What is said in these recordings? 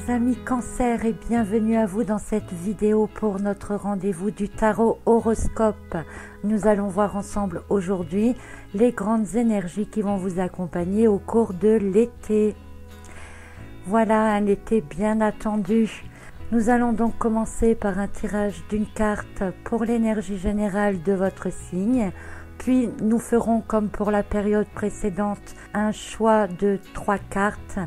chers amis Cancer, et bienvenue à vous dans cette vidéo pour notre rendez-vous du tarot horoscope. Nous allons voir ensemble aujourd'hui les grandes énergies qui vont vous accompagner au cours de l'été. Voilà un été bien attendu. Nous allons donc commencer par un tirage d'une carte pour l'énergie générale de votre signe. Puis nous ferons, comme pour la période précédente, un choix de 3 cartes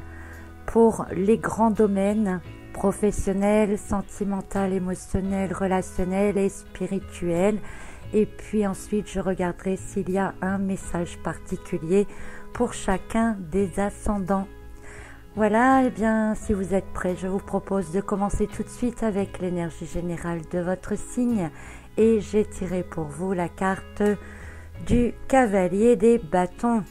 pour les grands domaines professionnels, sentimental, émotionnel, relationnel et spirituel. Et puis ensuite, je regarderai s'il y a un message particulier pour chacun des ascendants. Voilà, et bien si vous êtes prêts, je vous propose de commencer tout de suite avec l'énergie générale de votre signe. Et j'ai tiré pour vous la carte du cavalier des bâtons.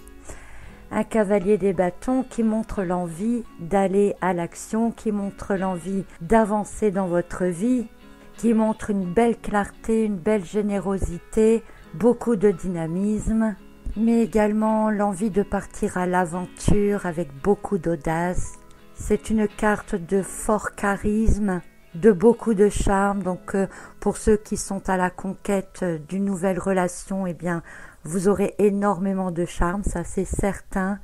Un cavalier des bâtons qui montre l'envie d'aller à l'action, qui montre l'envie d'avancer dans votre vie, qui montre une belle clarté, une belle générosité, beaucoup de dynamisme, mais également l'envie de partir à l'aventure avec beaucoup d'audace. C'est une carte de fort charisme, de beaucoup de charme. Donc pour ceux qui sont à la conquête d'une nouvelle relation, eh bien vous aurez énormément de charme, ça c'est certain.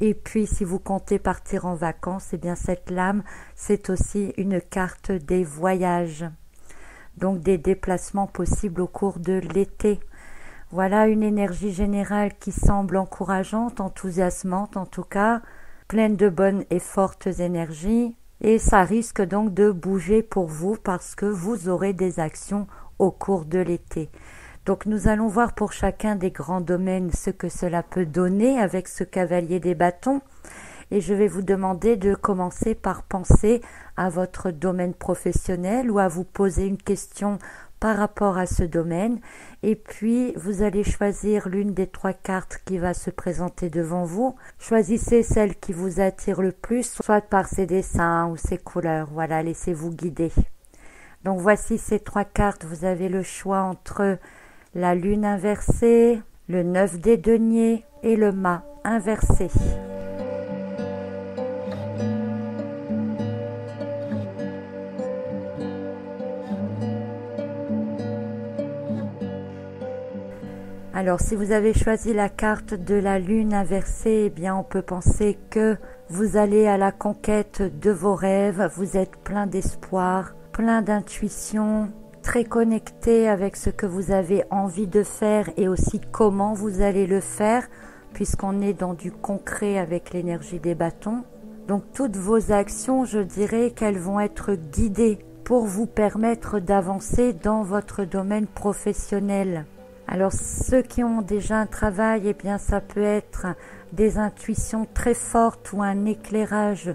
Et puis si vous comptez partir en vacances, eh bien cette lame, c'est aussi une carte des voyages. Donc des déplacements possibles au cours de l'été. Voilà une énergie générale qui semble encourageante, enthousiasmante en tout cas, pleine de bonnes et fortes énergies. Et ça risque donc de bouger pour vous parce que vous aurez des actions au cours de l'été. Donc nous allons voir pour chacun des grands domaines ce que cela peut donner avec ce cavalier des bâtons. Et je vais vous demander de commencer par penser à votre domaine professionnel ou à vous poser une question par rapport à ce domaine. Et puis vous allez choisir l'une des 3 cartes qui va se présenter devant vous. Choisissez celle qui vous attire le plus, soit par ses dessins ou ses couleurs. Voilà, laissez-vous guider. Donc voici ces 3 cartes. Vous avez le choix entre la lune inversée, le 9 des deniers et le mât inversé. Alors si vous avez choisi la carte de la lune inversée, eh bien on peut penser que vous allez à la conquête de vos rêves, vous êtes plein d'espoir, plein d'intuition, très connecté avec ce que vous avez envie de faire et aussi comment vous allez le faire, puisqu'on est dans du concret avec l'énergie des bâtons. Donc toutes vos actions, je dirais qu'elles vont être guidées pour vous permettre d'avancer dans votre domaine professionnel. Alors ceux qui ont déjà un travail, eh bien ça peut être des intuitions très fortes ou un éclairage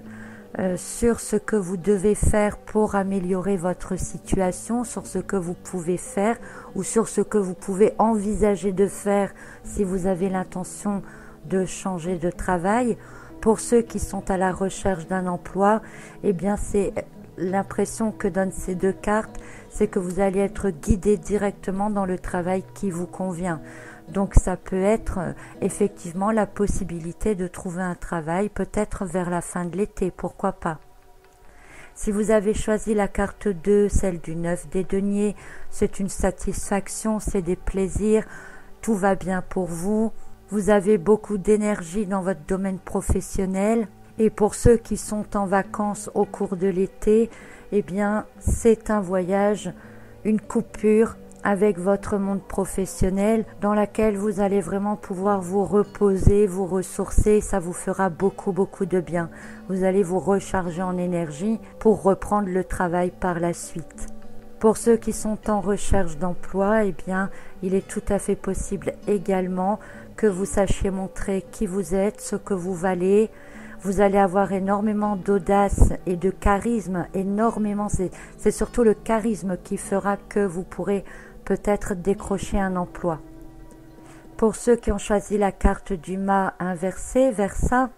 sur ce que vous devez faire pour améliorer votre situation, sur ce que vous pouvez faire ou sur ce que vous pouvez envisager de faire si vous avez l'intention de changer de travail. Pour ceux qui sont à la recherche d'un emploi, eh bien c'est l'impression que donnent ces 2 cartes, c'est que vous allez être guidé directement dans le travail qui vous convient. Donc ça peut être effectivement la possibilité de trouver un travail peut-être vers la fin de l'été, pourquoi pas. Si vous avez choisi la carte 2, celle du 9 des deniers, c'est une satisfaction, c'est des plaisirs, tout va bien pour vous. Vous avez beaucoup d'énergie dans votre domaine professionnel. Et pour ceux qui sont en vacances au cours de l'été, eh bien c'est un voyage, une coupure avec votre monde professionnel dans laquelle vous allez vraiment pouvoir vous reposer, vous ressourcer. Ça vous fera beaucoup de bien. Vous allez vous recharger en énergie pour reprendre le travail par la suite. Pour ceux qui sont en recherche d'emploi, eh bien, il est tout à fait possible également que vous sachiez montrer qui vous êtes, ce que vous valez. Vous allez avoir énormément d'audace et de charisme, énormément. C'est surtout le charisme qui fera que vous pourrez peut-être décrocher un emploi. Pour ceux qui ont choisi la carte du mât inversé, Verseau,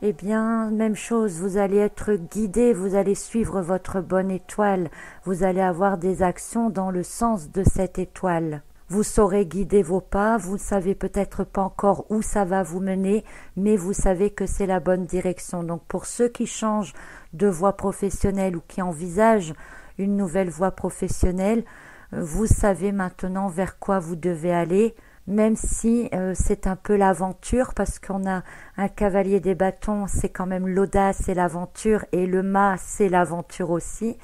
eh bien, même chose, vous allez être guidé, vous allez suivre votre bonne étoile, vous allez avoir des actions dans le sens de cette étoile. Vous saurez guider vos pas, vous ne savez peut-être pas encore où ça va vous mener, mais vous savez que c'est la bonne direction. Donc pour ceux qui changent de voie professionnelle ou qui envisagent une nouvelle voie professionnelle, vous savez maintenant vers quoi vous devez aller, même si c'est un peu l'aventure, parce qu'on a un cavalier des bâtons, c'est quand même l'audace et l'aventure, et le mât, c'est l'aventure aussi,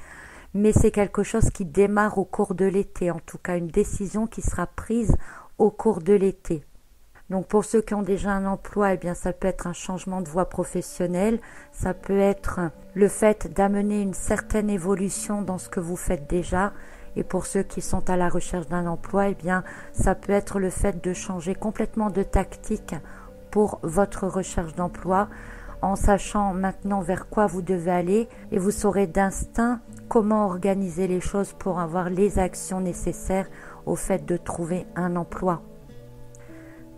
mais c'est quelque chose qui démarre au cours de l'été, en tout cas une décision qui sera prise au cours de l'été. Donc pour ceux qui ont déjà un emploi, eh bien ça peut être un changement de voie professionnelle, ça peut être le fait d'amener une certaine évolution dans ce que vous faites déjà. Et pour ceux qui sont à la recherche d'un emploi, eh bien, ça peut être le fait de changer complètement de tactique pour votre recherche d'emploi, en sachant maintenant vers quoi vous devez aller, et vous saurez d'instinct comment organiser les choses pour avoir les actions nécessaires au fait de trouver un emploi.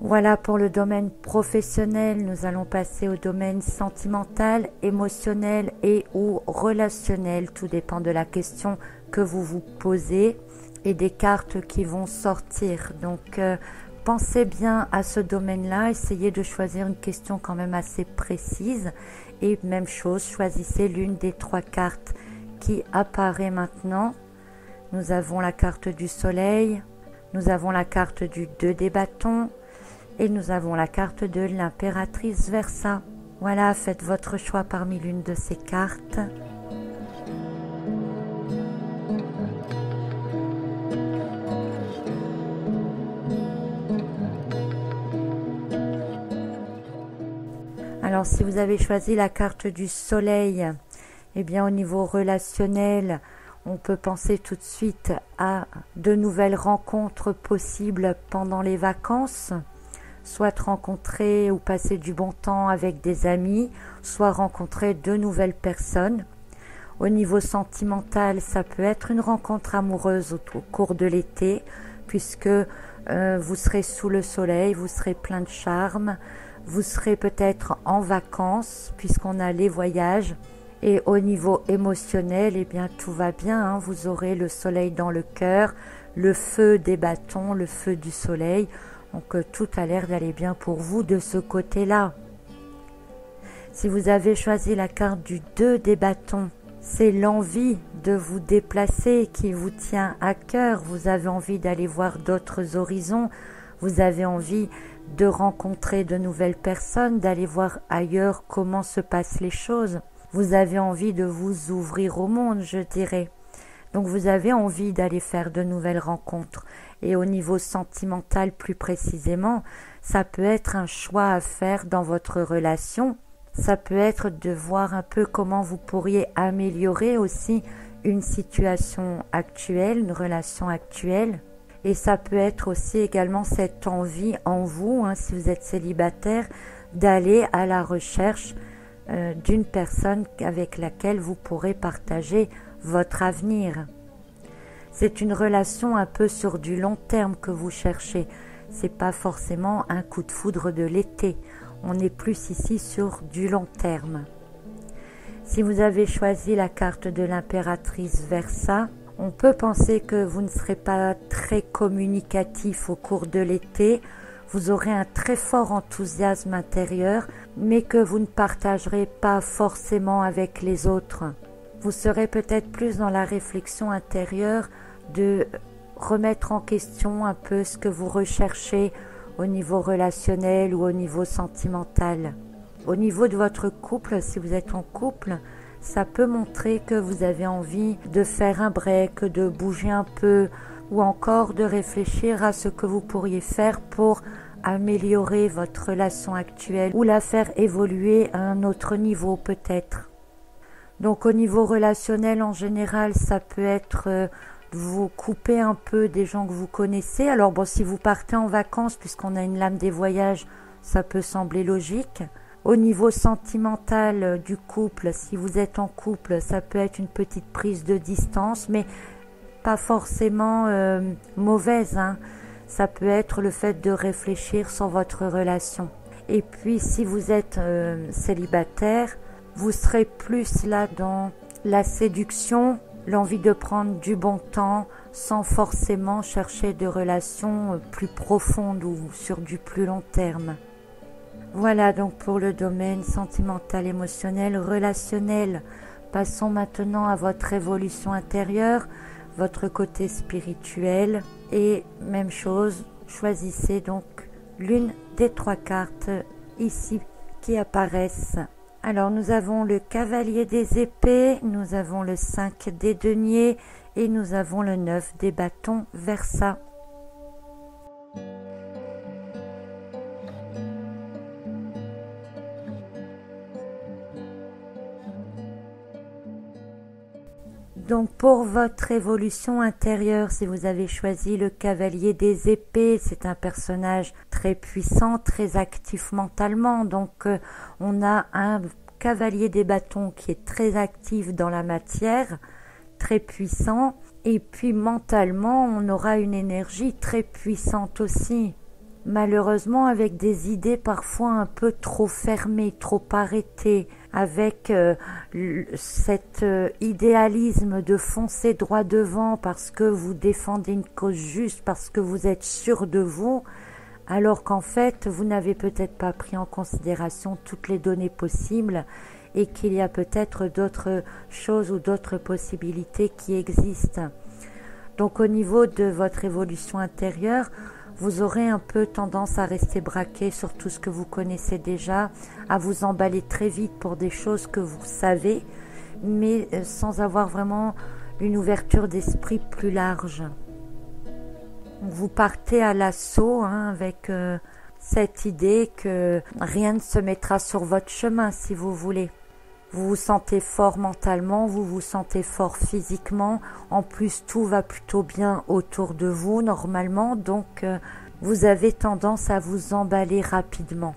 Voilà pour le domaine professionnel. Nous allons passer au domaine sentimental, émotionnel et ou relationnel. Tout dépend de la question que vous vous posez et des cartes qui vont sortir. Donc pensez bien à ce domaine-là, essayez de choisir une question quand même assez précise et même chose, choisissez l'une des 3 cartes qui apparaît maintenant. Nous avons la carte du soleil, nous avons la carte du 2 des bâtons et nous avons la carte de l'impératrice Versa. Voilà, faites votre choix parmi l'une de ces cartes. Alors si vous avez choisi la carte du soleil, eh bien au niveau relationnel, on peut penser tout de suite à de nouvelles rencontres possibles pendant les vacances, soit rencontrer ou passer du bon temps avec des amis, soit rencontrer de nouvelles personnes. Au niveau sentimental, ça peut être une rencontre amoureuse au cours de l'été, puisque vous serez sous le soleil, vous serez plein de charme. Vous serez peut-être en vacances puisqu'on a les voyages. Et au niveau émotionnel, eh bien tout va bien, hein. Vous aurez le soleil dans le cœur, le feu des bâtons, le feu du soleil. Donc tout a l'air d'aller bien pour vous de ce côté-là. Si vous avez choisi la carte du 2 des bâtons, c'est l'envie de vous déplacer qui vous tient à cœur. Vous avez envie d'aller voir d'autres horizons. Vous avez envie de rencontrer de nouvelles personnes, d'aller voir ailleurs comment se passent les choses. Vous avez envie de vous ouvrir au monde, je dirais. Donc vous avez envie d'aller faire de nouvelles rencontres. Et au niveau sentimental plus précisément, ça peut être un choix à faire dans votre relation. Ça peut être de voir un peu comment vous pourriez améliorer aussi une situation actuelle, une relation actuelle. Et ça peut être aussi également cette envie en vous, hein, si vous êtes célibataire, d'aller à la recherche d'une personne avec laquelle vous pourrez partager votre avenir. C'est une relation un peu sur du long terme que vous cherchez. C'est pas forcément un coup de foudre de l'été. On est plus ici sur du long terme. Si vous avez choisi la carte de l'impératrice Versa, on peut penser que vous ne serez pas très communicatif au cours de l'été, vous aurez un très fort enthousiasme intérieur, mais que vous ne partagerez pas forcément avec les autres. Vous serez peut-être plus dans la réflexion intérieure de remettre en question un peu ce que vous recherchez au niveau relationnel ou au niveau sentimental. Au niveau de votre couple, si vous êtes en couple, ça peut montrer que vous avez envie de faire un break, de bouger un peu ou encore de réfléchir à ce que vous pourriez faire pour améliorer votre relation actuelle ou la faire évoluer à un autre niveau peut-être. Donc au niveau relationnel en général, ça peut être vous couper un peu des gens que vous connaissez. Alors bon, si vous partez en vacances, puisqu'on a une lame des voyages, ça peut sembler logique. Au niveau sentimental du couple, si vous êtes en couple, ça peut être une petite prise de distance, mais pas forcément mauvaise, hein. Ça peut être le fait de réfléchir sur votre relation. Et puis si vous êtes célibataire, vous serez plus là dans la séduction, l'envie de prendre du bon temps sans forcément chercher de relations plus profondes ou sur du plus long terme. Voilà donc pour le domaine sentimental, émotionnel, relationnel. Passons maintenant à votre évolution intérieure, votre côté spirituel et même chose, choisissez donc l'une des 3 cartes ici qui apparaissent. Alors nous avons le cavalier des épées, nous avons le 5 des deniers et nous avons le 9 des bâtons Versa. Donc pour votre évolution intérieure, si vous avez choisi le cavalier des épées, c'est un personnage très puissant, très actif mentalement. Donc on a un cavalier des bâtons qui est très actif dans la matière, très puissant. Et puis mentalement, on aura une énergie très puissante aussi. Malheureusement avec des idées parfois un peu trop fermées, trop arrêtées, avec cet idéalisme de foncer droit devant parce que vous défendez une cause juste, parce que vous êtes sûr de vous, alors qu'en fait vous n'avez peut-être pas pris en considération toutes les données possibles et qu'il y a peut-être d'autres choses ou d'autres possibilités qui existent. Donc au niveau de votre évolution intérieure, vous aurez un peu tendance à rester braqué sur tout ce que vous connaissez déjà, à vous emballer très vite pour des choses que vous savez, mais sans avoir vraiment une ouverture d'esprit plus large. Vous partez à l'assaut avec cette idée que rien ne se mettra sur votre chemin si vous voulez. Vous vous sentez fort mentalement, vous vous sentez fort physiquement. En plus, tout va plutôt bien autour de vous normalement, donc vous avez tendance à vous emballer rapidement.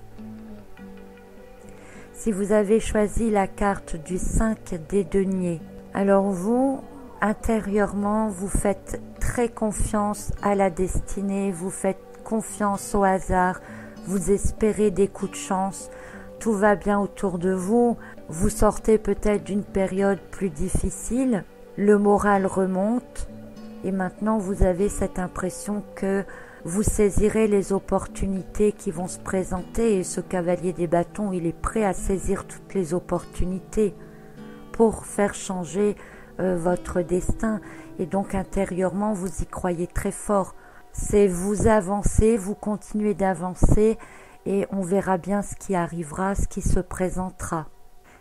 Si vous avez choisi la carte du 5 des deniers, alors vous, intérieurement, vous faites très confiance à la destinée, vous faites confiance au hasard, vous espérez des coups de chance. Tout va bien autour de vous, vous sortez peut-être d'une période plus difficile, le moral remonte et maintenant vous avez cette impression que vous saisirez les opportunités qui vont se présenter et ce cavalier des bâtons, il est prêt à saisir toutes les opportunités pour faire changer votre destin et donc intérieurement vous y croyez très fort. C'est vous avancez, vous continuez d'avancer et on verra bien ce qui arrivera, ce qui se présentera.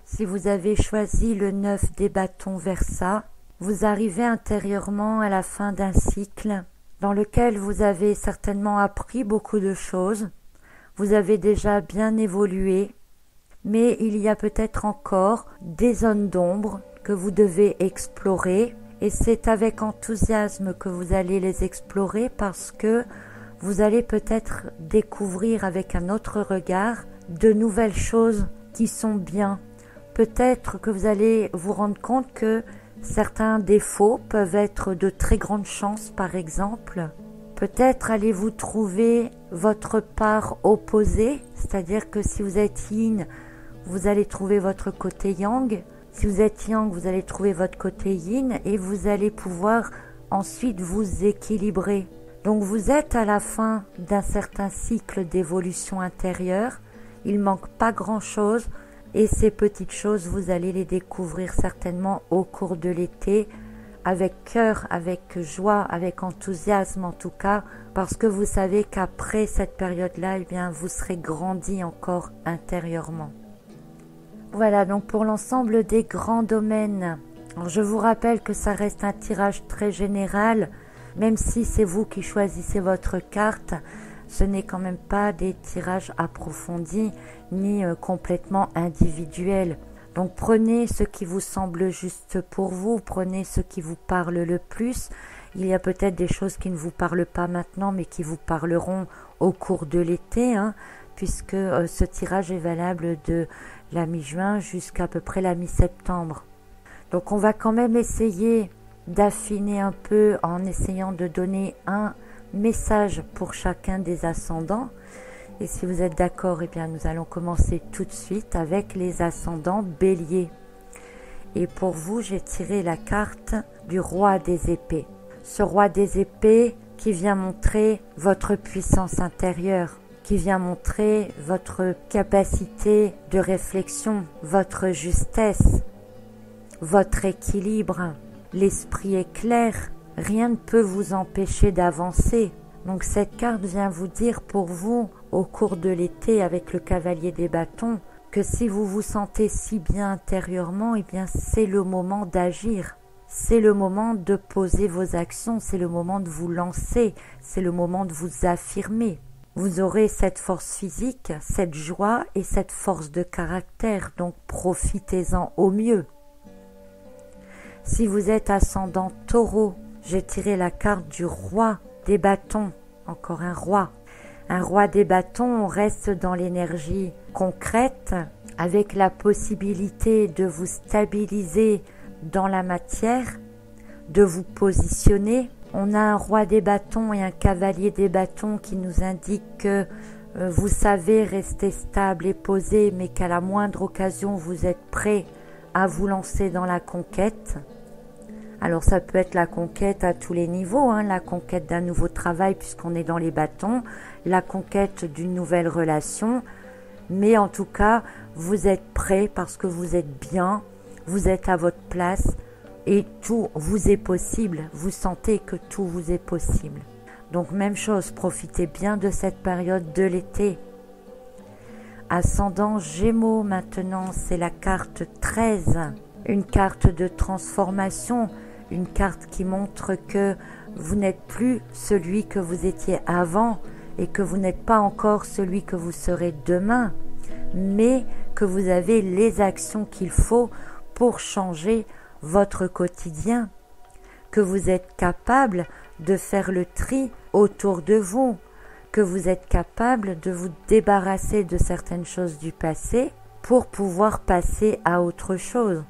Si vous avez choisi le 9 des bâtons Versa, vous arrivez intérieurement à la fin d'un cycle dans lequel vous avez certainement appris beaucoup de choses. Vous avez déjà bien évolué, mais il y a peut-être encore des zones d'ombre que vous devez explorer et c'est avec enthousiasme que vous allez les explorer parce que vous allez peut-être découvrir avec un autre regard de nouvelles choses qui sont bien. Peut-être que vous allez vous rendre compte que certains défauts peuvent être de très grandes chances par exemple. Peut-être allez-vous trouver votre part opposée, c'est-à-dire que si vous êtes yin, vous allez trouver votre côté yang. Si vous êtes yang, vous allez trouver votre côté yin et vous allez pouvoir ensuite vous équilibrer. Donc vous êtes à la fin d'un certain cycle d'évolution intérieure, il manque pas grand-chose et ces petites choses vous allez les découvrir certainement au cours de l'été avec cœur, avec joie, avec enthousiasme en tout cas parce que vous savez qu'après cette période-là, eh bien, vous serez grandi encore intérieurement. Voilà donc pour l'ensemble des grands domaines. Alors, je vous rappelle que ça reste un tirage très général. Même si c'est vous qui choisissez votre carte, ce n'est quand même pas des tirages approfondis ni complètement individuels. Donc prenez ce qui vous semble juste pour vous, prenez ce qui vous parle le plus. Il y a peut-être des choses qui ne vous parlent pas maintenant mais qui vous parleront au cours de l'été, puisque ce tirage est valable de la mi-juin jusqu'à peu près la mi-septembre. Donc on va quand même essayer d'affiner un peu en essayant de donner un message pour chacun des ascendants. Et si vous êtes d'accord, eh bien nous allons commencer tout de suite avec les ascendants Bélier. Et pour vous, j'ai tiré la carte du roi des épées. Ce roi des épées qui vient montrer votre puissance intérieure, qui vient montrer votre capacité de réflexion, votre justesse. votre équilibre. L'esprit est clair, rien ne peut vous empêcher d'avancer. Donc cette carte vient vous dire pour vous, au cours de l'été avec le cavalier des bâtons, que si vous vous sentez si bien intérieurement, eh bien c'est le moment d'agir. C'est le moment de poser vos actions, c'est le moment de vous lancer, c'est le moment de vous affirmer. Vous aurez cette force physique, cette joie et cette force de caractère, donc profitez-en au mieux. Si vous êtes ascendant Taureau, j'ai tiré la carte du roi des bâtons, encore un roi. Un roi des bâtons, on reste dans l'énergie concrète, avec la possibilité de vous stabiliser dans la matière, de vous positionner. On a un roi des bâtons et un cavalier des bâtons qui nous indiquent que vous savez rester stable et posé, mais qu'à la moindre occasion, vous êtes prêt à vous lancer dans la conquête. Alors ça peut être la conquête à tous les niveaux, la conquête d'un nouveau travail puisqu'on est dans les bâtons, la conquête d'une nouvelle relation, mais en tout cas, vous êtes prêt parce que vous êtes bien, vous êtes à votre place et tout vous est possible, vous sentez que tout vous est possible. Donc même chose, profitez bien de cette période de l'été. Ascendant Gémeaux maintenant, c'est la carte 13, une carte de transformation, une carte qui montre que vous n'êtes plus celui que vous étiez avant et que vous n'êtes pas encore celui que vous serez demain, mais que vous avez les actions qu'il faut pour changer votre quotidien, que vous êtes capable de faire le tri autour de vous, que vous êtes capable de vous débarrasser de certaines choses du passé pour pouvoir passer à autre chose.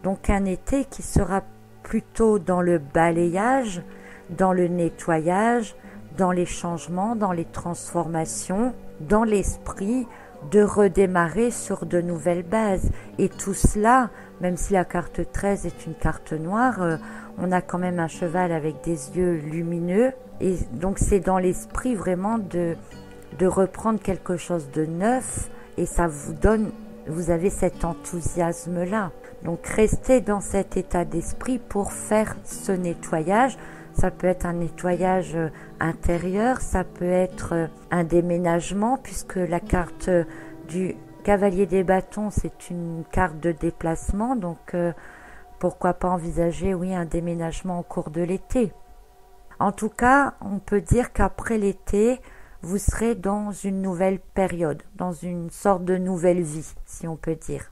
Donc un été qui sera plutôt dans le balayage, dans le nettoyage, dans les changements, dans les transformations, dans l'esprit de redémarrer sur de nouvelles bases. Et tout cela, même si la carte 13 est une carte noire, on a quand même un cheval avec des yeux lumineux. Et donc c'est dans l'esprit vraiment de reprendre quelque chose de neuf et ça vous donne, vous avez cet enthousiasme-là. Donc restez dans cet état d'esprit pour faire ce nettoyage. Ça peut être un nettoyage intérieur, ça peut être un déménagement puisque la carte du cavalier des bâtons c'est une carte de déplacement. Donc pourquoi pas envisager un déménagement au cours de l'été. En tout cas, on peut dire qu'après l'été, vous serez dans une nouvelle période, dans une sorte de nouvelle vie, si on peut dire.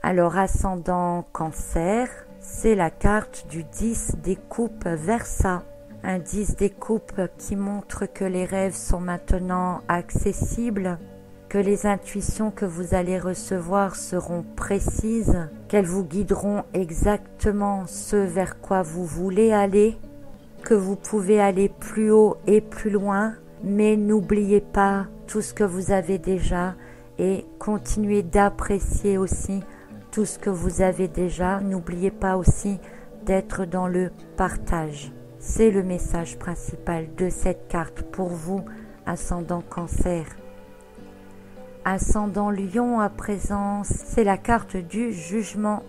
Alors, ascendant Cancer, c'est la carte du 10 des coupes Versa. Un 10 des coupes qui montre que les rêves sont maintenant accessibles, que les intuitions que vous allez recevoir seront précises, qu'elles vous guideront exactement ce vers quoi vous voulez aller, que vous pouvez aller plus haut et plus loin, mais n'oubliez pas tout ce que vous avez déjà et continuez d'apprécier aussi tout ce que vous avez déjà. N'oubliez pas aussi d'être dans le partage. C'est le message principal de cette carte pour vous, ascendant Cancer. Ascendant Lion à présent, c'est la carte du jugement.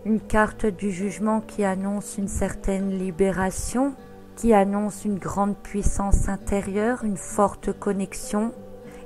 Une carte du jugement qui annonce une certaine libération, qui annonce une grande puissance intérieure, une forte connexion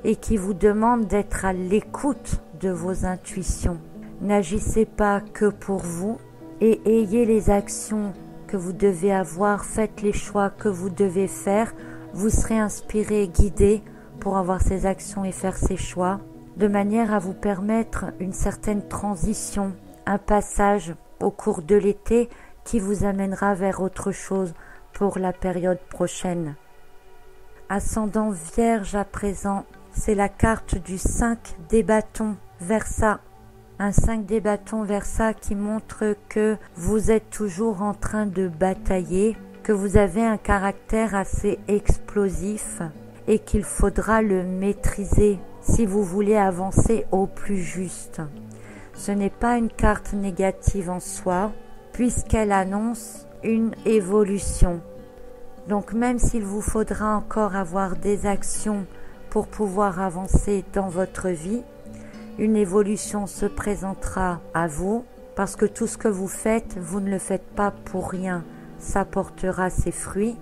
et qui vous demande d'être à l'écoute de vos intuitions. N'agissez pas que pour vous et ayez les actions que vous devez avoir, faites les choix que vous devez faire. Vous serez inspiré et guidé pour avoir ces actions et faire ces choix, de manière à vous permettre une certaine transition, un passage au cours de l'été qui vous amènera vers autre chose pour la période prochaine. Ascendant Vierge à présent, c'est la carte du 5 des bâtons Versa. Un 5 des bâtons Versa qui montre que vous êtes toujours en train de batailler, que vous avez un caractère assez explosif et qu'il faudra le maîtriser si vous voulez avancer au plus juste. Ce n'est pas une carte négative en soi, puisqu'elle annonce une évolution. Donc même s'il vous faudra encore avoir des actions pour pouvoir avancer dans votre vie, une évolution se présentera à vous Parce que tout ce que vous faites, vous ne le faites pas pour rien. Ça portera ses fruits.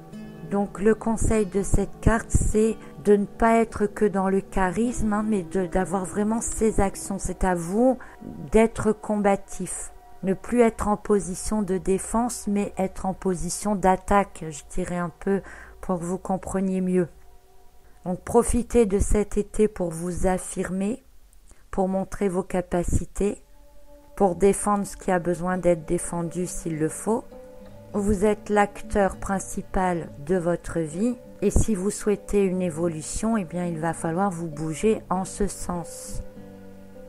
Donc le conseil de cette carte, c'est de ne pas être que dans le charisme, mais d'avoir vraiment ces actions. C'est à vous d'être combatif. Ne plus être en position de défense, mais être en position d'attaque, je dirais un peu, pour que vous compreniez mieux. Donc profitez de cet été pour vous affirmer, pour montrer vos capacités, pour défendre ce qui a besoin d'être défendu s'il le faut. Vous êtes l'acteur principal de votre vie et si vous souhaitez une évolution, eh bien il va falloir vous bouger en ce sens.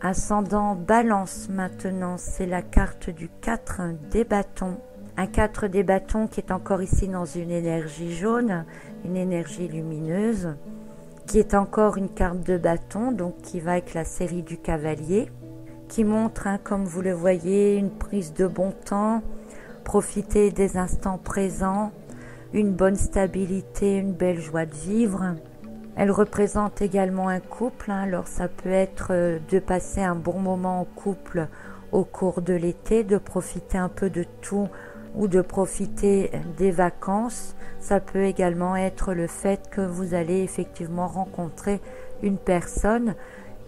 Ascendant Balance maintenant, c'est la carte du 4 des bâtons. Un 4 des bâtons qui est encore ici dans une énergie jaune, une énergie lumineuse, qui est encore une carte de bâton, donc qui va avec la série du cavalier, qui montre, comme vous le voyez, une prise de bon temps, profiter des instants présents, une bonne stabilité, une belle joie de vivre. Elle représente également un couple, alors ça peut être de passer un bon moment en couple au cours de l'été, de profiter un peu de tout ou de profiter des vacances. Ça peut également être le fait que vous allez effectivement rencontrer une personne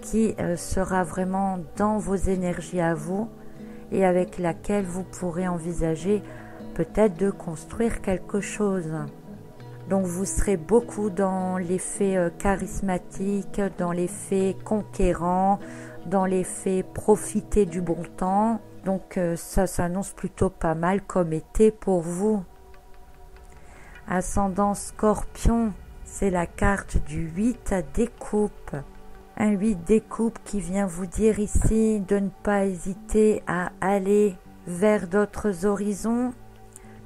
qui sera vraiment dans vos énergies à vous et avec laquelle vous pourrez envisager peut-être de construire quelque chose. Donc vous serez beaucoup dans l'effet charismatique, dans l'effet conquérant, dans l'effet profiter du bon temps. Donc ça s'annonce plutôt pas mal comme été pour vous. Ascendant Scorpion, c'est la carte du 8 des coupes. Un 8 des coupes qui vient vous dire ici de ne pas hésiter à aller vers d'autres horizons,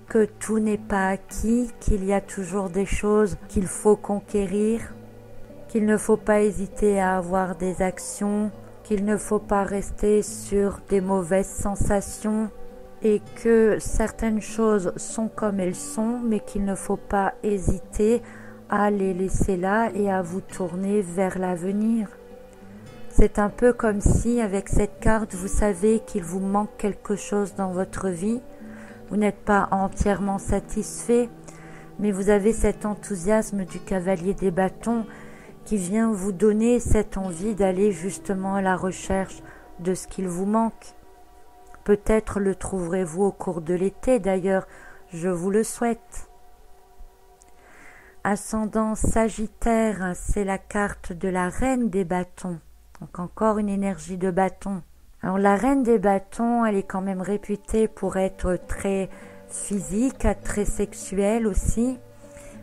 que tout n'est pas acquis, qu'il y a toujours des choses qu'il faut conquérir, qu'il ne faut pas hésiter à avoir des actions, qu'il ne faut pas rester sur des mauvaises sensations et que certaines choses sont comme elles sont, mais qu'il ne faut pas hésiter à les laisser là et à vous tourner vers l'avenir. C'est un peu comme si avec cette carte, vous savez qu'il vous manque quelque chose dans votre vie. Vous n'êtes pas entièrement satisfait, mais vous avez cet enthousiasme du cavalier des bâtons qui vient vous donner cette envie d'aller justement à la recherche de ce qu'il vous manque. Peut-être le trouverez-vous au cours de l'été, d'ailleurs, je vous le souhaite. Ascendant Sagittaire, c'est la carte de la reine des bâtons, donc encore une énergie de bâton. Alors la reine des bâtons, elle est quand même réputée pour être très physique, très sexuelle aussi.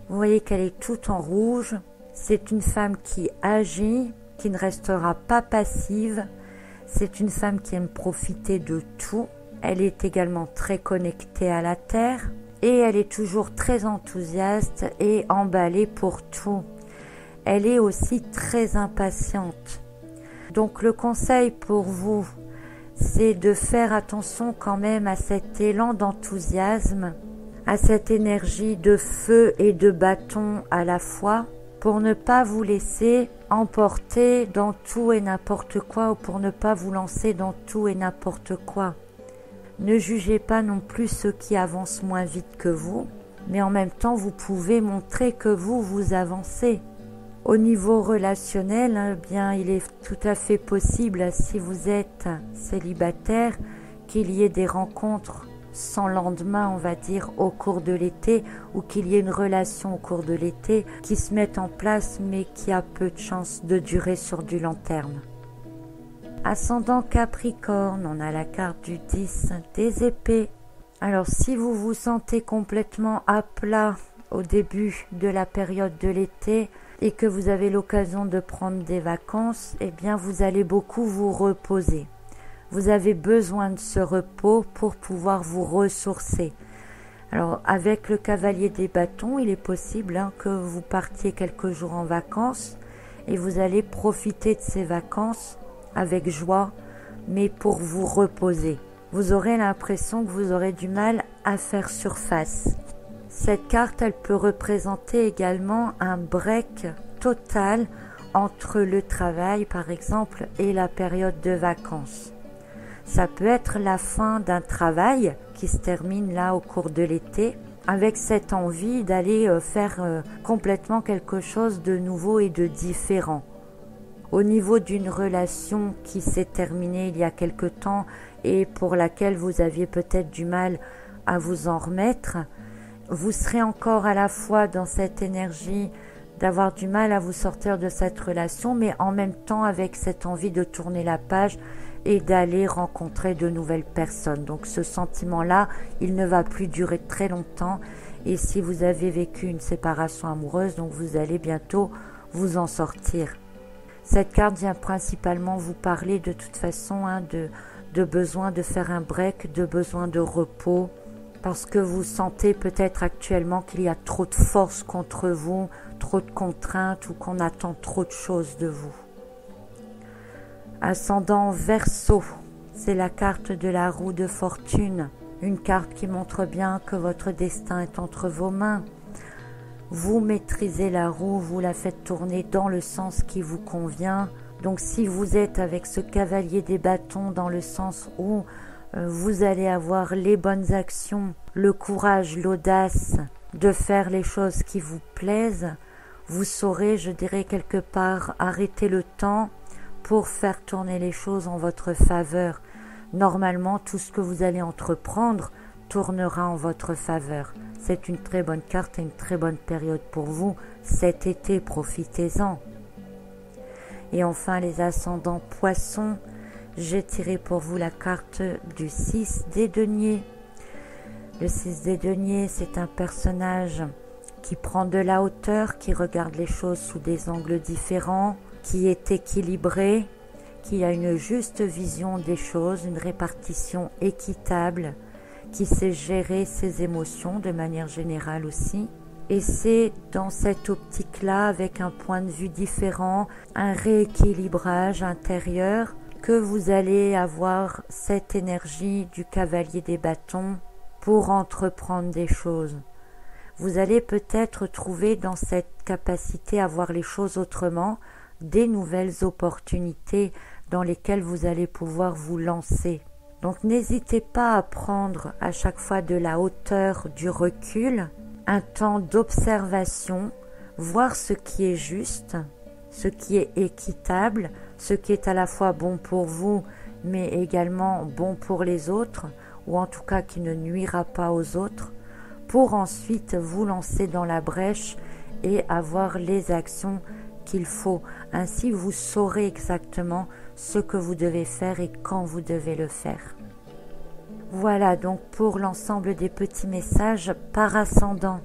Vous voyez qu'elle est toute en rouge. C'est une femme qui agit, qui ne restera pas passive. C'est une femme qui aime profiter de tout. Elle est également très connectée à la terre et elle est toujours très enthousiaste et emballée pour tout. Elle est aussi très impatiente. Donc le conseil pour vous, c'est de faire attention quand même à cet élan d'enthousiasme, à cette énergie de feu et de bâton à la fois, pour ne pas vous laisser emporter dans tout et n'importe quoi ou pour ne pas vous lancer dans tout et n'importe quoi. Ne jugez pas non plus ceux qui avancent moins vite que vous, mais en même temps vous pouvez montrer que vous avancez. Au niveau relationnel, bien, il est tout à fait possible, si vous êtes célibataire, qu'il y ait des rencontres sans lendemain, on va dire, au cours de l'été, ou qu'il y ait une relation au cours de l'été qui se mette en place, mais qui a peu de chances de durer sur du long terme. Ascendant Capricorne, on a la carte du 10 des épées. Alors, si vous vous sentez complètement à plat au début de la période de l'été, et que vous avez l'occasion de prendre des vacances, eh bien vous allez beaucoup vous reposer. Vous avez besoin de ce repos pour pouvoir vous ressourcer. Alors avec le cavalier des bâtons, il est possible que vous partiez quelques jours en vacances et vous allez profiter de ces vacances avec joie, mais pour vous reposer. Vous aurez l'impression que vous aurez du mal à faire surface. Cette carte, elle peut représenter également un break total entre le travail, par exemple, et la période de vacances. Ça peut être la fin d'un travail qui se termine là au cours de l'été, avec cette envie d'aller faire complètement quelque chose de nouveau et de différent. Au niveau d'une relation qui s'est terminée il y a quelque temps et pour laquelle vous aviez peut-être du mal à vous en remettre, vous serez encore à la fois dans cette énergie d'avoir du mal à vous sortir de cette relation, mais en même temps avec cette envie de tourner la page et d'aller rencontrer de nouvelles personnes. Donc ce sentiment-là, il ne va plus durer très longtemps. Et si vous avez vécu une séparation amoureuse, donc vous allez bientôt vous en sortir. Cette carte vient principalement vous parler de toute façon de besoin de faire un break, de besoin de repos, parce que vous sentez peut-être actuellement qu'il y a trop de force contre vous, trop de contraintes ou qu'on attend trop de choses de vous. Ascendant Verseau, c'est la carte de la roue de fortune, une carte qui montre bien que votre destin est entre vos mains. Vous maîtrisez la roue, vous la faites tourner dans le sens qui vous convient. Donc si vous êtes avec ce cavalier des bâtons dans le sens où vous allez avoir les bonnes actions, le courage, l'audace de faire les choses qui vous plaisent, vous saurez, je dirais quelque part, arrêter le temps pour faire tourner les choses en votre faveur. Normalement, tout ce que vous allez entreprendre tournera en votre faveur. C'est une très bonne carte et une très bonne période pour vous. Cet été, profitez-en. Et enfin, les ascendants Poissons, j'ai tiré pour vous la carte du 6 des deniers. Le 6 des deniers, c'est un personnage qui prend de la hauteur, qui regarde les choses sous des angles différents, qui est équilibré, qui a une juste vision des choses, une répartition équitable, qui sait gérer ses émotions de manière générale aussi. Et c'est dans cette optique-là, avec un point de vue différent, un rééquilibrage intérieur, que vous allez avoir cette énergie du cavalier des bâtons pour entreprendre des choses. Vous allez peut-être trouver dans cette capacité à voir les choses autrement, des nouvelles opportunités dans lesquelles vous allez pouvoir vous lancer. Donc n'hésitez pas à prendre à chaque fois de la hauteur, du recul, un temps d'observation, voir ce qui est juste, ce qui est équitable, ce qui est à la fois bon pour vous, mais également bon pour les autres, ou en tout cas qui ne nuira pas aux autres, pour ensuite vous lancer dans la brèche et avoir les actions qu'il faut. Ainsi, vous saurez exactement ce que vous devez faire et quand vous devez le faire. Voilà donc pour l'ensemble des petits messages par ascendant.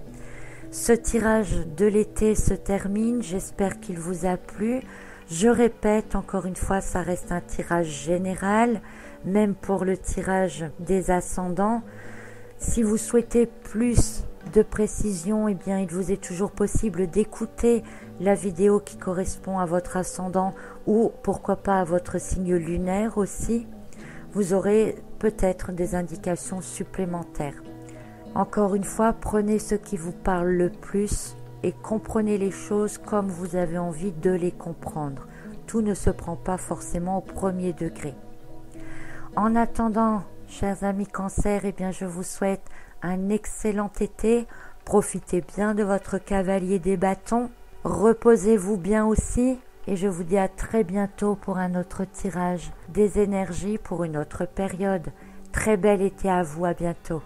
Ce tirage de l'été se termine, j'espère qu'il vous a plu. Je répète encore une fois, ça reste un tirage général, même pour le tirage des ascendants. Si vous souhaitez plus de précision, eh bien il vous est toujours possible d'écouter la vidéo qui correspond à votre ascendant ou pourquoi pas à votre signe lunaire aussi. Vous aurez peut-être des indications supplémentaires. Encore une fois, prenez ce qui vous parle le plus et comprenez les choses comme vous avez envie de les comprendre. Tout ne se prend pas forcément au premier degré. En attendant, chers amis Cancer, eh bien je vous souhaite un excellent été. Profitez bien de votre cavalier des bâtons. Reposez-vous bien aussi. Et je vous dis à très bientôt pour un autre tirage des énergies pour une autre période. Très bel été à vous, à bientôt.